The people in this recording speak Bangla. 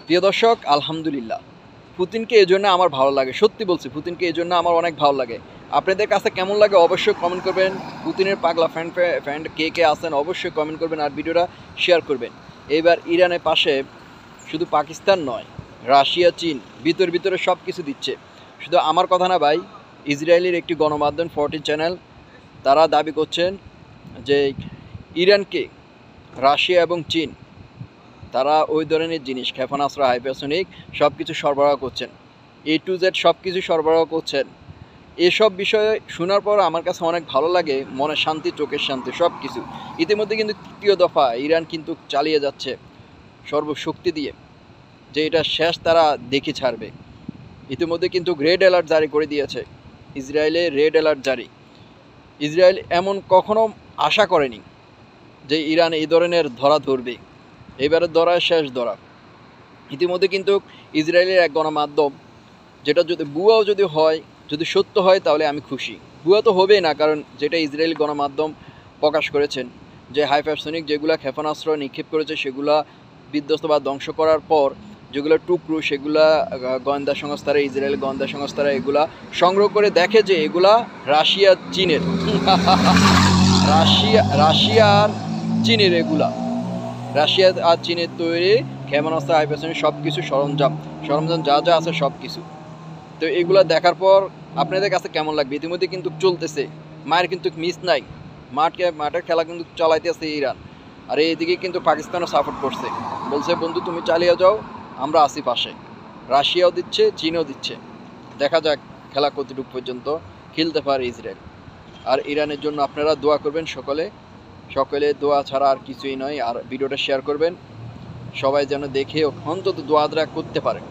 প্রিয় দর্শক, আলহামদুলিল্লাহ পুতিনকে এজন্য আমার ভালো লাগে। সত্যি বলছি, পুতিনকে এজন্য আমার অনেক ভালো লাগে। আপনাদের কাছে কেমন লাগে অবশ্যই কমেন্ট করবেন। পুতিনের পাগলা ফ্যান কে কে আছেন অবশ্যই কমেন্ট করবেন আর ভিডিওটা শেয়ার করবেন। এইবার ইরানের পাশে শুধু পাকিস্তান নয়, রাশিয়া, চীন ভিতরে সব কিছু দিচ্ছে। শুধু আমার কথা না ভাই, ইসরায়েলের একটি গণমাধ্যম 14 চ্যানেল তারা দাবি করছেন যে ইরানকে রাশিয়া এবং চীন তারা ওই ধরনের জিনিস ক্ষেপণাস্ত্র, হাইপারসনিক সব কিছু সরবরাহ করছেন, A to Z সব কিছু সরবরাহ করছেন। এসব বিষয়ে শোনার পর আমার কাছে অনেক ভালো লাগে, মনের শান্তি, চোখের শান্তি, সব কিছু। ইতিমধ্যে কিন্তু তৃতীয় দফা ইরান কিন্তু চালিয়ে যাচ্ছে সর্বশক্তি দিয়ে, যে এটা শেষ তারা দেখে ছাড়বে। ইতিমধ্যে কিন্তু রেড অ্যালার্ট জারি করে দিয়েছে ইসরায়েলে, রেড অ্যালার্ট জারি। ইসরায়েল এমন কখনো আশা করেনি যে ইরান এই ধরনের ধরা ধরবে। এবারে ধরা শেষ ধরা। ইতিমধ্যে কিন্তু ইসরায়েলের এক গণমাধ্যম, যেটা যদি ভুয়াও যদি হয়, যদি সত্য হয় তাহলে আমি খুশি। ভুয়া তো হবেই না, কারণ যেটা ইসরায়েল গণমাধ্যম প্রকাশ করেছেন যে হাইপারসনিক যেগুলা ক্ষেপণাস্ত্র নিক্ষেপ করেছে সেগুলা বিধ্বস্ত বা ধ্বংস করার পর যেগুলো টুকরো সেগুলা গোয়েন্দা সংস্থারা, ইসরায়েল গোয়েন্দা সংস্থারা এগুলা সংগ্রহ করে দেখে যে এগুলা রাশিয়া চীনের রাশিয়া আর চীনের, এগুলা রাশিয়া আর চীনের তৈরি ক্ষেপণাস্ত্র, হাইপারসনিক সব কিছু সরঞ্জাম যা যা আছে সব কিছু। তো এগুলো দেখার পর আপনাদের কাছে কেমন লাগবে? ইতিমধ্যে কিন্তু চলতেছে, মায়ের কিন্তু মিস নাই, মাঠের খেলা কিন্তু চালাইতেছে ইরান। আর এইদিকে কিন্তু পাকিস্তানও সাপোর্ট করছে, বলছে বন্ধু তুমি চালিয়ে যাও, আমরা আসি পাশে। রাশিয়াও দিচ্ছে, চীনও দিচ্ছে। দেখা যাক খেলা কতটুকু পর্যন্ত খেলতে পারে ইসরায়েল। আর ইরানের জন্য আপনারা দোয়া করবেন সকলে দোয়া ছাড়া আর কিছুই নয়। আর ভিডিওটা শেয়ার করবেন, সবাই যেন দেখে অন্তত দোয়া করতে পারে।